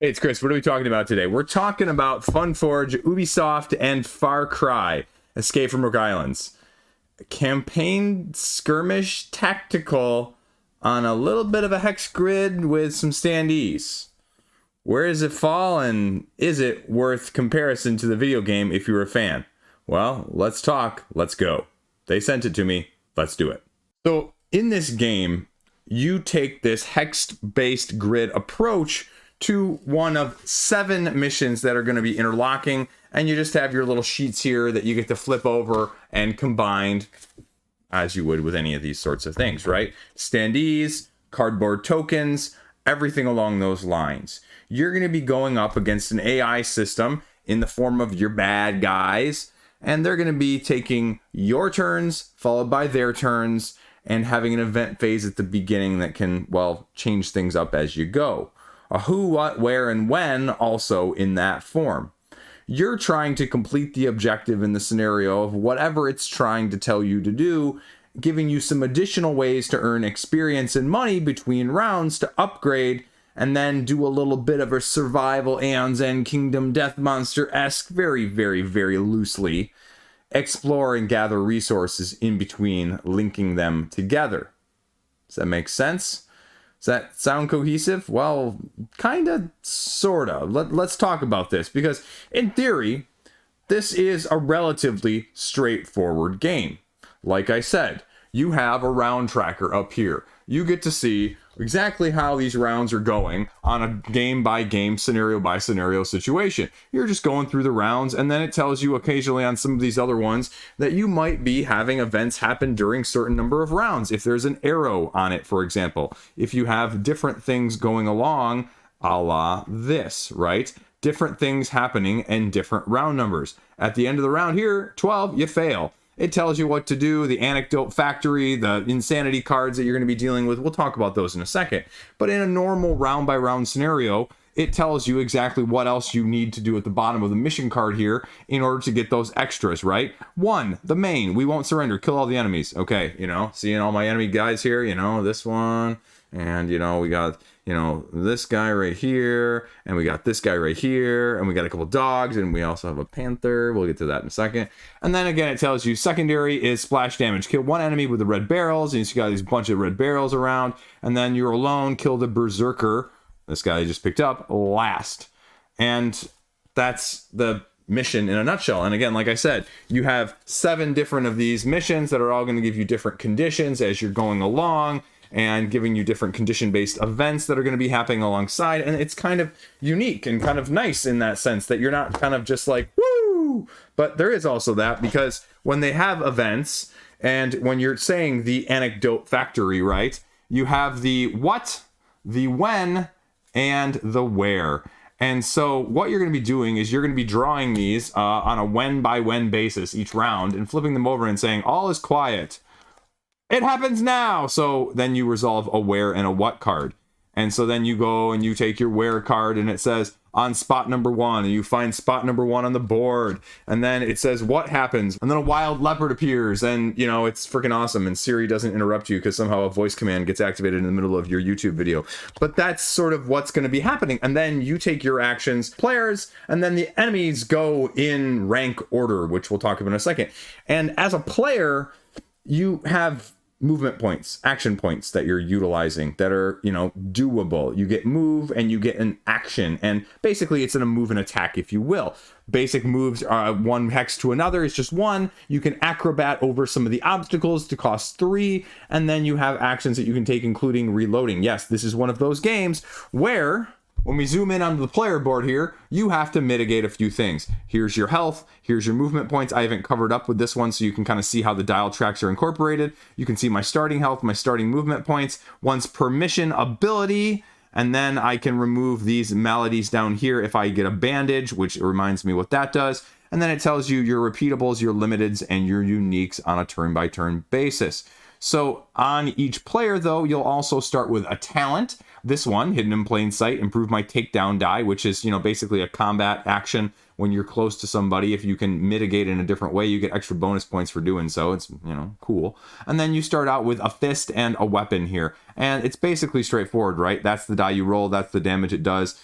Hey, it's Chris. What are we talking about today? We're talking about Funforge, Ubisoft, and Far Cry, Escape from Rogue Islands. Campaign skirmish tactical on a little bit of a hex grid with some standees. Where does it fall, and is it worth comparison to the video game if you're a fan? Well, let's talk. Let's go. They sent it to me. Let's do it. So in this game, you take this hex-based grid approach to one of 7 missions that are going to be interlocking, and you just have your little sheets here that you get to flip over and combined as you would with any of these sorts of things, right? Standees, cardboard tokens, everything along those lines. You're going to be going up against an AI system in the form of your bad guys, and they're going to be taking your turns followed by their turns and having an event phase at the beginning that can, well, change things up as you go. A who, what, where, and when also in that form. You're trying to complete the objective in the scenario of whatever it's trying to tell you to do, giving you some additional ways to earn experience and money between rounds to upgrade, and then do a little bit of a survival Aeon's End Kingdom Death Monster-esque, very, very, very loosely, explore and gather resources in between, linking them together. Does that make sense? Does that sound cohesive? Well, kind of, sort of. Let's talk about this, because in theory, this is a relatively straightforward game. Like I said, you have a round tracker up here. You get to see exactly how these rounds are going on a game-by-game, scenario-by-scenario situation. You're just going through the rounds, and then it tells you occasionally on some of these other ones that you might be having events happen during certain number of rounds. If there's an arrow on it, for example. If you have different things going along, a la this, right? Different things happening and different round numbers. At the end of the round here, 12, you fail. It tells you what to do, the anecdote factory, the insanity cards that you're going to be dealing with. We'll talk about those in a second. But in a normal round-by-round scenario, it tells you exactly what else you need to do at the bottom of the mission card here in order to get those extras, right? 1, the main, we won't surrender, kill all the enemies. Okay, seeing all my enemy guys here, this one, and, we got, this guy right here, and we got this guy right here, and we got a couple dogs, and we also have a panther. We'll get to that in a second. And then again, it tells you secondary is splash damage. Kill one enemy with the red barrels, and you got these bunch of red barrels around, and then you're alone, kill the berserker, this guy I just picked up, last. And that's the mission in a nutshell. And again, like I said, you have 7 different of these missions that are all going to give you different conditions as you're going along, and giving you different condition-based events that are going to be happening alongside. And it's kind of unique and kind of nice in that sense that you're not kind of just like, woo! But there is also that, because when they have events, and when you're saying the anecdote factory, right, you have the what, the when, and the where. And so what you're going to be doing is you're going to be drawing these on a when-by-when basis each round and flipping them over and saying, all is quiet. It happens now. So then you resolve a where and a what card. And so then you go and you take your where card and it says on spot number 1, and you find spot number 1 on the board. And then it says what happens. And then a wild leopard appears, and it's freaking awesome. And Siri doesn't interrupt you because somehow a voice command gets activated in the middle of your YouTube video. But that's sort of what's going to be happening. And then you take your actions, players, and then the enemies go in rank order, which we'll talk about in a second. And as a player, you have movement points, action points that you're utilizing that are, doable. You get move and you get an action, and basically it's in a move and attack, if you will. Basic moves are 1 hex to another. It's just 1. You can acrobat over some of the obstacles to cost 3, and then you have actions that you can take, including reloading. Yes, this is one of those games where, when we zoom in onto the player board here, you have to mitigate a few things. Here's your health, here's your movement points. I haven't covered up with this one, so you can kind of see how the dial tracks are incorporated. You can see my starting health, my starting movement points, once per mission ability, and then I can remove these maladies down here if I get a bandage, which reminds me what that does. And then it tells you your repeatables, your limiteds, and your uniques on a turn-by-turn basis. So on each player, though, you'll also start with a talent. This one, hidden in plain sight, improve my takedown die, which is, basically a combat action when you're close to somebody. If you can mitigate in a different way, you get extra bonus points for doing so. It's, cool. And then you start out with a fist and a weapon here. And it's basically straightforward, right? That's the die you roll. That's the damage it does.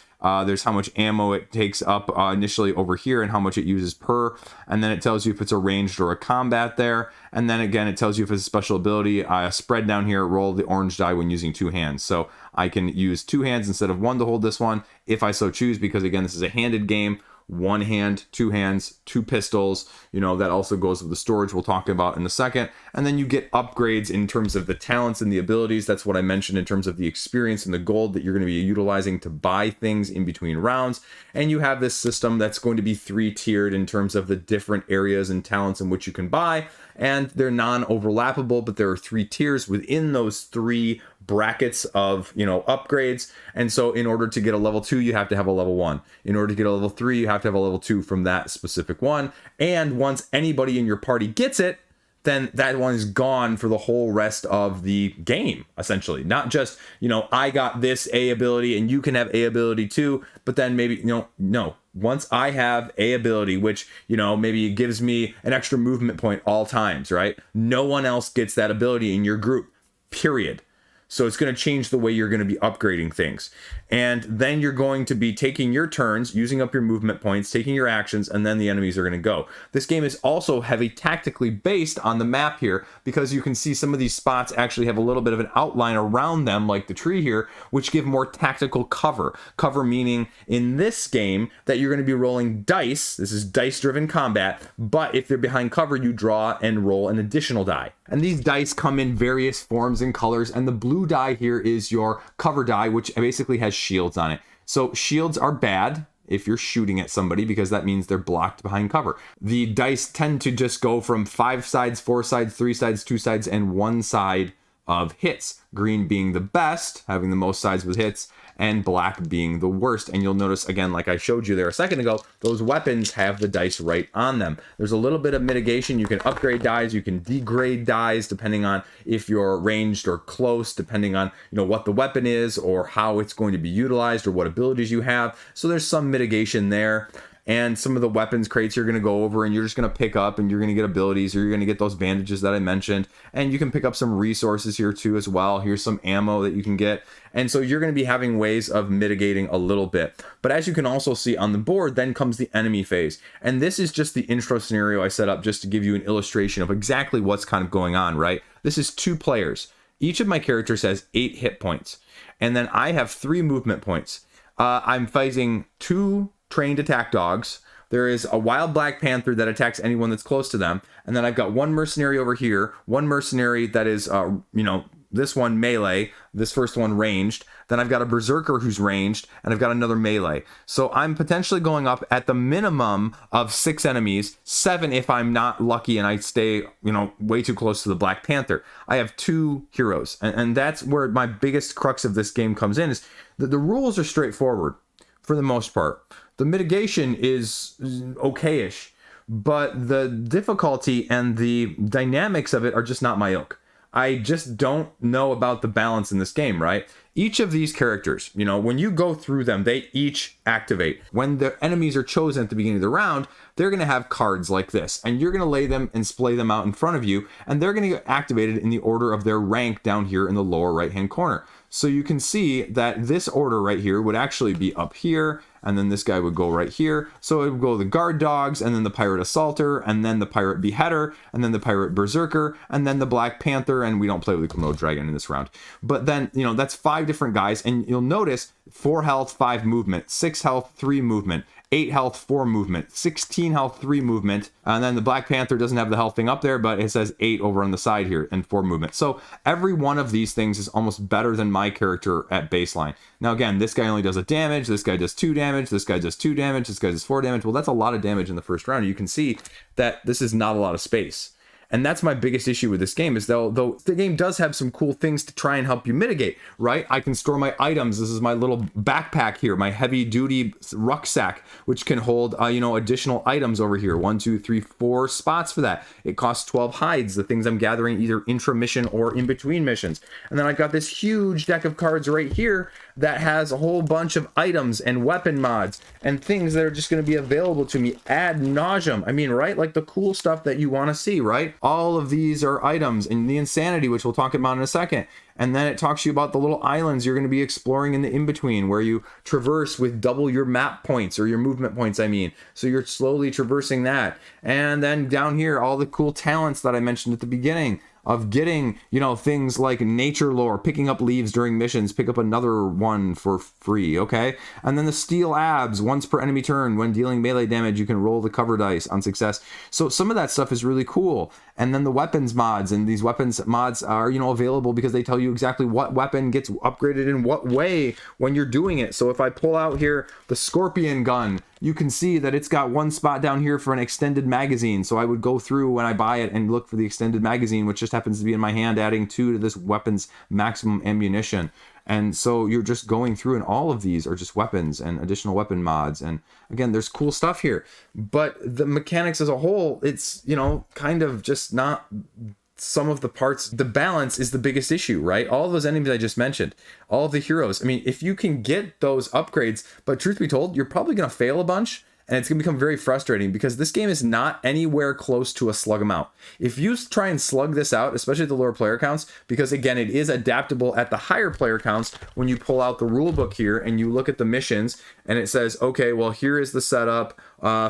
There's how much ammo it takes up initially over here and how much it uses per. And then it tells you if it's a ranged or a combat there. And then again, it tells you if it's a special ability. Spread down here, roll the orange die when using 2 hands. So I can use 2 hands instead of 1 to hold this one if I so choose, because again, this is a handed game. 1 hand, 2 hands, 2 pistols. You know, that also goes with the storage we'll talk about in a second. And then you get upgrades in terms of the talents and the abilities. That's what I mentioned in terms of the experience and the gold that you're going to be utilizing to buy things in between rounds. And you have this system that's going to be 3-tiered in terms of the different areas and talents in which you can buy. And they're non-overlappable, but there are 3 tiers within those 3 brackets of, you know, upgrades. And so in order to get a level 2, you have to have a level 1. In order to get a level 3, you have to have a level 2 from that specific one. And once anybody in your party gets it, then that one is gone for the whole rest of the game, essentially. Not just, you know, I got this A ability and you can have A ability too, but then maybe, you know, no. Once I have A ability, which, you know, maybe it gives me an extra movement point all times, right? No one else gets that ability in your group, period. So it's going to change the way you're going to be upgrading things. And then you're going to be taking your turns, using up your movement points, taking your actions, and then the enemies are going to go. This game is also heavy tactically based on the map here, because you can see some of these spots actually have a little bit of an outline around them, like the tree here, which give more tactical cover. Cover meaning in this game that you're going to be rolling dice. This is dice-driven combat, but if they're behind cover, you draw and roll an additional die. And these dice come in various forms and colors, and the blue die here is your cover die, which basically has shields on it. So shields are bad if you're shooting at somebody, because that means they're blocked behind cover. The dice tend to just go from 5 sides, 4 sides, 3 sides, 2 sides, and 1 side of hits. Green being the best, having the most sides with hits, and black being the worst. And you'll notice, again, like I showed you there a second ago, those weapons have the dice right on them. There's a little bit of mitigation. You can upgrade dies, you can degrade dies, depending on if you're ranged or close, depending on, you know, what the weapon is or how it's going to be utilized or what abilities you have. So there's some mitigation there. And some of the weapons crates you're going to go over and you're just going to pick up, and you're going to get abilities, or you're going to get those bandages that I mentioned. And you can pick up some resources here too as well. Here's some ammo that you can get. And so you're going to be having ways of mitigating a little bit. But as you can also see on the board, then comes the enemy phase. And this is just the intro scenario I set up just to give you an illustration of exactly what's kind of going on, right? This is 2 players. Each of my characters has 8 hit points. And then I have 3 movement points. I'm fighting 2 trained attack dogs. There is a wild black panther that attacks anyone that's close to them. And then I've got 1 mercenary over here, 1 mercenary that is, you know, this one melee, this first one ranged. Then I've got a berserker who's ranged, and I've got another melee. So I'm potentially going up at the minimum of 6 enemies, 7 if I'm not lucky and I stay, you know, way too close to the Black Panther. I have 2 heroes, and that's where my biggest crux of this game comes in, is that the rules are straightforward for the most part. The mitigation is okayish, but the difficulty and the dynamics of it are just not my ilk. I just don't know about the balance in this game, right? Each of these characters, you know, when you go through them, they each activate. When the enemies are chosen at the beginning of the round, they're going to have cards like this, and you're going to lay them and splay them out in front of you, and they're going to get activated in the order of their rank down here in the lower right-hand corner. So you can see that this order right here would actually be up here, and then this guy would go right here. So it would go the guard dogs, and then the pirate assaulter, and then the pirate beheader, and then the pirate berserker, and then the Black Panther, and we don't play with the Komodo dragon in this round. But then, you know, that's 5 different guys, and you'll notice 4 health, 5 movement, 6 health, 3 movement, 8 health, 4 movement, 16 health, 3 movement, and then the Black Panther doesn't have the health thing up there, but it says 8 over on the side here and 4 movement. So every one of these things is almost better than my character at baseline. Now again, this guy only does a damage, this guy does 2 damage, this guy does 2 damage, this guy does 4 damage. Well, that's a lot of damage in the first round. You can see that this is not a lot of space. And that's my biggest issue with this game, is though the game does have some cool things to try and help you mitigate, right? I can store my items. This is my little backpack here, my heavy duty rucksack, which can hold, you know, additional items over here. 1, 2, 3, 4 spots for that. It costs 12 hides, the things I'm gathering either intra-mission or in between missions. And then I've got this huge deck of cards right here that has a whole bunch of items and weapon mods and things that are just going to be available to me ad nauseum. I mean, right? Like the cool stuff that you want to see, right? All of these are items in the Insanity, which we'll talk about in a second. And then it talks to you about the little islands you're going to be exploring in the in-between, where you traverse with double your map points, or your movement points, I mean. So you're slowly traversing that. And then down here, all the cool talents that I mentioned at the beginning of getting, you know, things like nature lore, picking up leaves during missions, pick up another one for free, okay? And then the steel abs, once per enemy turn, when dealing melee damage, you can roll the cover dice on success. So some of that stuff is really cool. And then the weapons mods, and these weapons mods are, you know, available because they tell you exactly what weapon gets upgraded in what way when you're doing it. So if I pull out here the Scorpion gun, you can see that it's got one spot down here for an extended magazine. So I would go through when I buy it and look for the extended magazine, which just happens to be in my hand, adding 2 to this weapon's maximum ammunition. And so you're just going through, and all of these are just weapons and additional weapon mods. And again, there's cool stuff here, but the mechanics as a whole, it's, you know, kind of just not some of the parts. The balance is the biggest issue, right? All those enemies I just mentioned, all of the heroes. I mean, if you can get those upgrades, but truth be told, you're probably going to fail a bunch. And it's going to become very frustrating because this game is not anywhere close to a Slug 'Em Out. If you try and slug this out, especially at the lower player counts, because again, it is adaptable at the higher player counts when you pull out the rule book here and you look at the missions and it says, okay, well, here is the setup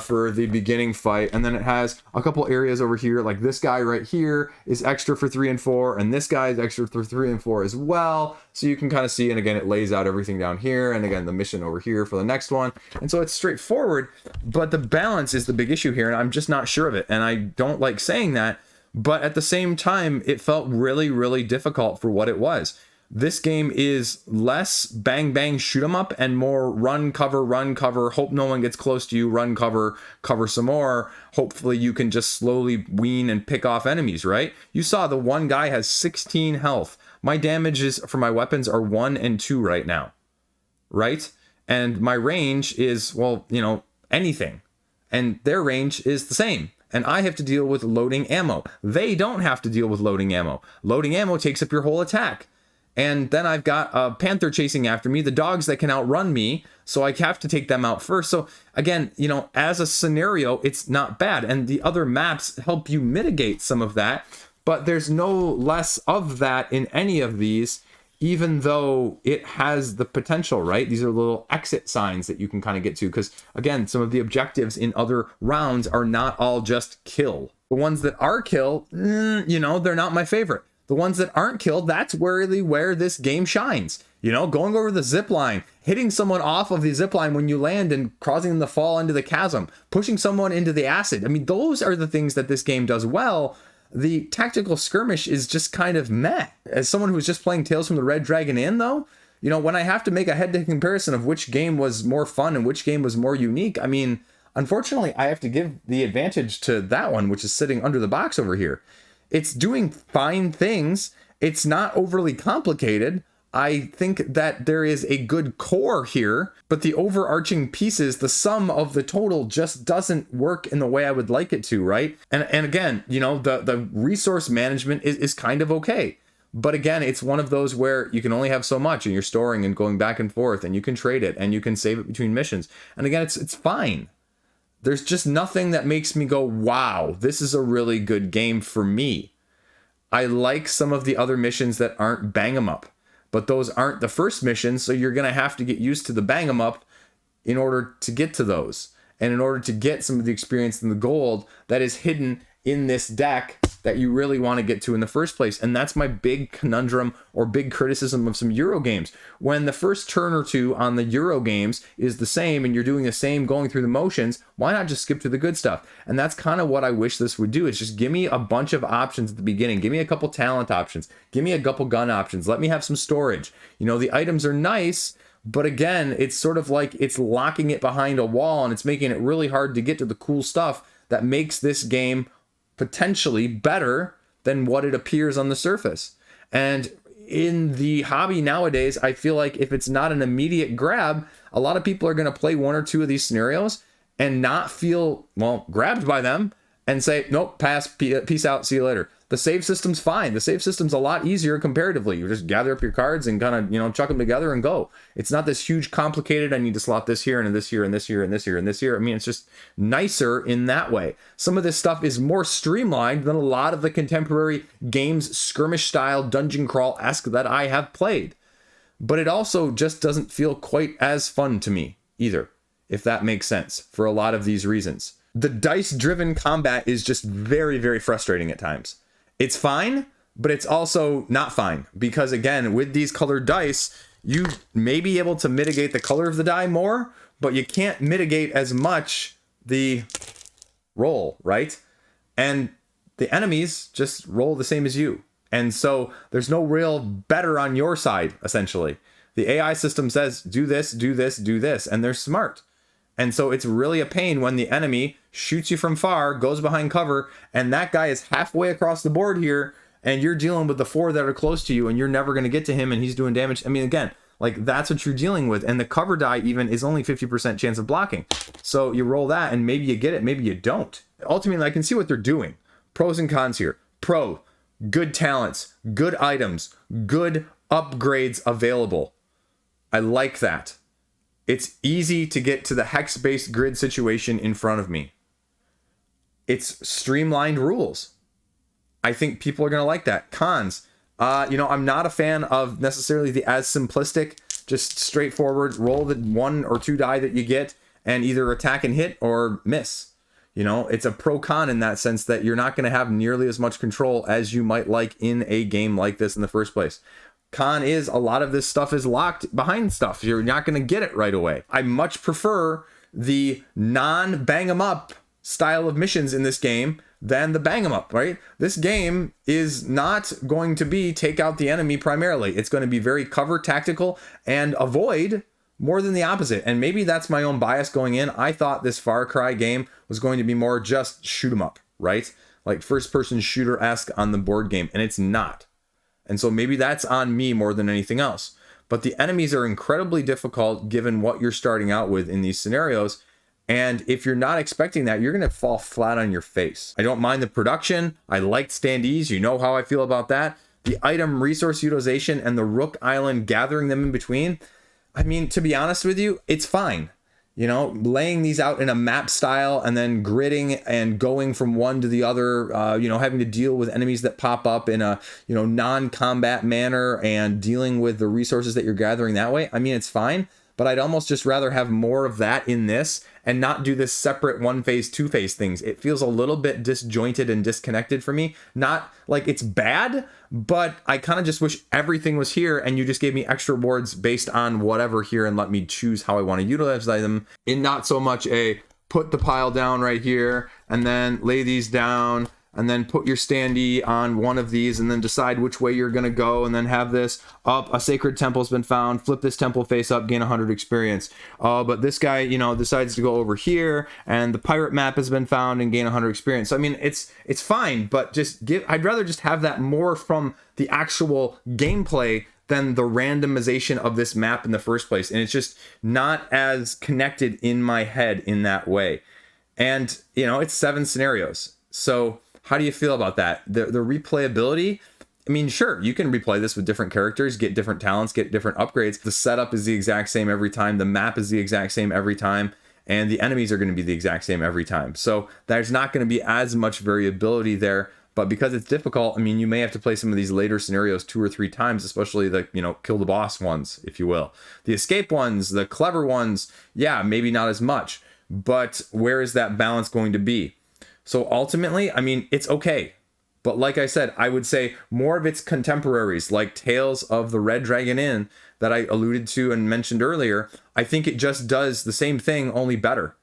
for the beginning fight. And then it has a couple areas over here, like this guy right here is extra for 3 and 4, and this guy is extra for 3 and 4 as well. So you can kind of see, and again, it lays out everything down here, and again, the mission over here for the next one. And so it's straightforward, but the balance is the big issue here, and I'm just not sure of it. And I don't like saying that, but at the same time, it felt really, really difficult for what it was. This game is less bang, bang, shoot 'em up, and more run, cover, hope no one gets close to you, run, cover some more. Hopefully you can just slowly wean and pick off enemies, right? You saw the one guy has 16 health. My damages for my weapons are 1 and 2 right now, right? And my range is, well, you know, anything. And their range is the same. And I have to deal with loading ammo. They don't have to deal with loading ammo. Loading ammo takes up your whole attack. And then I've got a panther chasing after me, the dogs that can outrun me, so I have to take them out first. So again, you know, as a scenario, it's not bad. And the other maps help you mitigate some of that, but there's no less of that in any of these, even though it has the potential, right? These are little exit signs that you can kind of get to, because again, some of the objectives in other rounds are not all just kill. The ones that are kill, you know, they're not my favorite. The ones that aren't killed, that's really where this game shines. You know, going over the zip line, hitting someone off of the zip line when you land and causing them to fall into the chasm, pushing someone into the acid. I mean, those are the things that this game does well. The tactical skirmish is just kind of meh. As someone who's just playing Tales from the Red Dragon Inn, though, you know, when I have to make a head-to-head comparison of which game was more fun and which game was more unique, I mean, unfortunately, I have to give the advantage to that one, which is sitting under the box over here. It's doing fine things. It's not overly complicated. I think that there is a good core here, but the overarching pieces, the sum of the total just doesn't work in the way I would like it to, right? And again, you know, the resource management is kind of okay. But again, it's one of those where you can only have so much and you're storing and going back and forth, and you can trade it and you can save it between missions. And again, it's fine. There's just nothing that makes me go, wow, this is a really good game for me. I like some of the other missions that aren't bang 'em up, but those aren't the first missions, so you're going to have to get used to the bang 'em up in order to get to those. And in order to get some of the experience and the gold that is hidden in this deck that you really want to get to in the first place. And that's my big conundrum or big criticism of some Euro games. When the first turn or two on the Euro games is the same and you're doing the same going through the motions, why not just skip to the good stuff? And that's kind of what I wish this would do, is just give me a bunch of options at the beginning. Give me a couple talent options. Give me a couple gun options. Let me have some storage. You know, the items are nice, but again, it's sort of like it's locking it behind a wall and it's making it really hard to get to the cool stuff that makes this game potentially better than what it appears on the surface. And in the hobby nowadays, I feel like if it's not an immediate grab, a lot of people are going to play one or two of these scenarios and not feel, well, grabbed by them, and say, nope, pass, peace out, see you later. The save system's fine. The save system's a lot easier comparatively. You just gather up your cards and kind of, you know, chuck them together and go. It's not this huge complicated, I need to slot this here and this here and this here and this here and this here. I mean, it's just nicer in that way. Some of this stuff is more streamlined than a lot of the contemporary games, skirmish style, dungeon crawl-esque that I have played. But it also just doesn't feel quite as fun to me either, if that makes sense, for a lot of these reasons. The dice-driven combat is just very, very frustrating at times. It's fine, but it's also not fine, because again, with these colored dice, you may be able to mitigate the color of the die more, but you can't mitigate as much the roll, right? And the enemies just roll the same as you. And so there's no real better on your side, essentially. The AI system says, do this, do this, do this, and they're smart. And so it's really a pain when the enemy shoots you from far, goes behind cover, and that guy is halfway across the board here, and you're dealing with the 4 that are close to you, and you're never going to get to him, and he's doing damage. I mean, again, like, that's what you're dealing with, and the cover die even is only 50% chance of blocking. So you roll that, and maybe you get it, maybe you don't. Ultimately, I can see what they're doing. Pros and cons here. Pro, good talents, good items, good upgrades available. I like that. It's easy to get to the hex-based grid situation in front of me. It's streamlined rules. I think people are going to like that. Cons. You know, I'm not a fan of necessarily the as simplistic, just straightforward, roll the 1 or 2 die that you get and either attack and hit or miss. You know, it's a pro-con in that sense that you're not going to have nearly as much control as you might like in a game like this in the first place. Con is a lot of this stuff is locked behind stuff. You're not going to get it right away. I much prefer the non-bang 'em up style of missions in this game than the bang 'em up, right? This game is not going to be take out the enemy primarily. It's going to be very cover, tactical, and avoid more than the opposite. And maybe that's my own bias going in. I thought this Far Cry game was going to be more just shoot 'em up, right? Like first-person shooter-esque on the board game, and it's not. And so maybe that's on me more than anything else. But the enemies are incredibly difficult given what you're starting out with in these scenarios. And if you're not expecting that, you're going to fall flat on your face. I don't mind the production. I liked Standees. You know how I feel about that. The item resource utilization and the Rook Island gathering them in between. I mean, to be honest with you, it's fine. You know, laying these out in a map style and then gridding and going from one to the other, you know, having to deal with enemies that pop up in a, you know, non-combat manner and dealing with the resources that you're gathering that way. I mean, it's fine, but I'd almost just rather have more of that in this and not do this separate 1-phase, 2-phase things. It feels a little bit disjointed and disconnected for me. Not like it's bad, but I kind of just wish everything was here and you just gave me extra rewards based on whatever here and let me choose how I want to utilize them, in not so much a put the pile down right here and then lay these down and then put your standee on one of these and then decide which way you're going to go and then have this up, a sacred temple's been found, flip this temple face up, gain 100 experience. But this guy, you know, decides to go over here and the pirate map has been found and gain 100 experience. So, I mean, it's fine, but I'd rather just have that more from the actual gameplay than the randomization of this map in the first place. And it's just not as connected in my head in that way. And, you know, it's 7 scenarios. So how do you feel about that? The replayability, I mean, sure, you can replay this with different characters, get different talents, get different upgrades. The setup is the exact same every time. The map is the exact same every time. And the enemies are going to be the exact same every time. So there's not going to be as much variability there. But because it's difficult, I mean, you may have to play some of these later scenarios 2 or 3 times, especially the, you know, kill the boss ones, if you will. The escape ones, the clever ones, yeah, maybe not as much. But where is that balance going to be? So ultimately, I mean, it's okay. But like I said, I would say more of its contemporaries, like Tales of the Red Dragon Inn, that I alluded to and mentioned earlier, I think it just does the same thing, only better.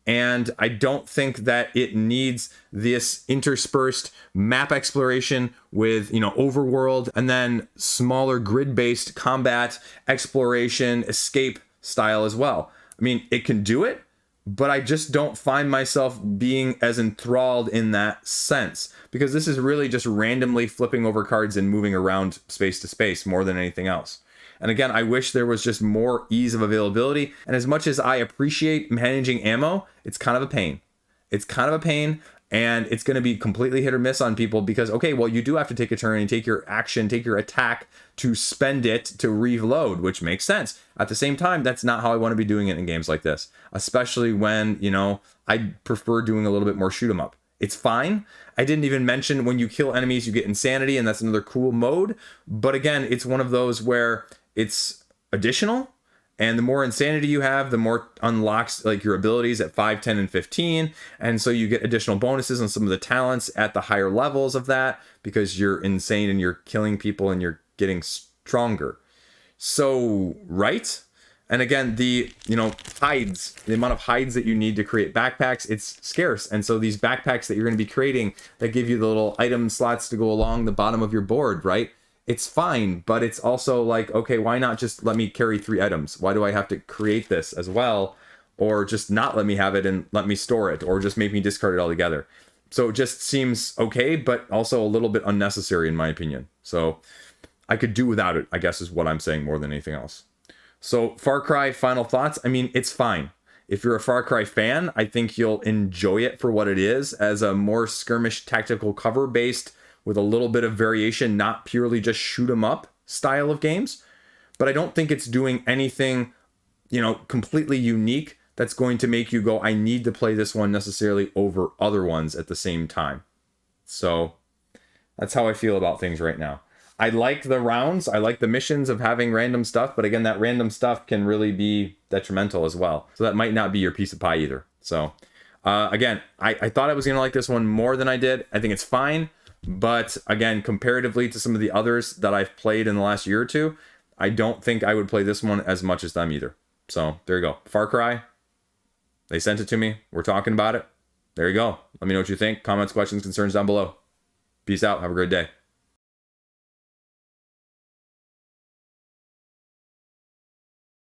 And I don't think that it needs this interspersed map exploration with, you know, overworld and then smaller grid-based combat, exploration, escape style as well. I mean, it can do it, but I just don't find myself being as enthralled in that sense, because this is really just randomly flipping over cards and moving around space to space more than anything else. And again, I wish there was just more ease of availability. And as much as I appreciate managing ammo, it's kind of a pain. It's kind of a pain. And it's going to be completely hit or miss on people because, okay, well, you do have to take a turn and take your action, take your attack to spend it to reload, which makes sense. At the same time, that's not how I want to be doing it in games like this, especially when, you know, I prefer doing a little bit more shoot 'em up. It's fine. I didn't even mention when you kill enemies, you get insanity, and that's another cool mode. But again, it's one of those where it's additional. And the more insanity you have, the more unlocks like your abilities at 5, 10, and 15. And so you get additional bonuses on some of the talents at the higher levels of that because you're insane and you're killing people and you're getting stronger. So, right? And again, the, you know, hides, the amount of hides that you need to create backpacks, it's scarce. And so these backpacks that you're going to be creating that give you the little item slots to go along the bottom of your board, right? It's fine, but it's also like, okay, why not just let me carry 3 items? Why do I have to create this as well? Or just not let me have it and let me store it, or just make me discard it altogether. So it just seems okay, but also a little bit unnecessary in my opinion. So I could do without it, I guess is what I'm saying more than anything else. So Far Cry, final thoughts. I mean, it's fine. If you're a Far Cry fan, I think you'll enjoy it for what it is, as a more skirmish tactical cover based with a little bit of variation, not purely just shoot 'em up style of games. But I don't think it's doing anything, you know, completely unique that's going to make you go, I need to play this one necessarily over other ones at the same time. So that's how I feel about things right now. I like the rounds. I like the missions of having random stuff. But again, that random stuff can really be detrimental as well. So that might not be your piece of pie either. So again, I thought I was going to like this one more than I did. I think it's fine. But again, comparatively to some of the others that I've played in the last year or two, I don't think I would play this one as much as them either. So there you go. Far Cry. They sent it to me. We're talking about it. There you go. Let me know what you think. Comments, questions, concerns down below. Peace out. Have a great day.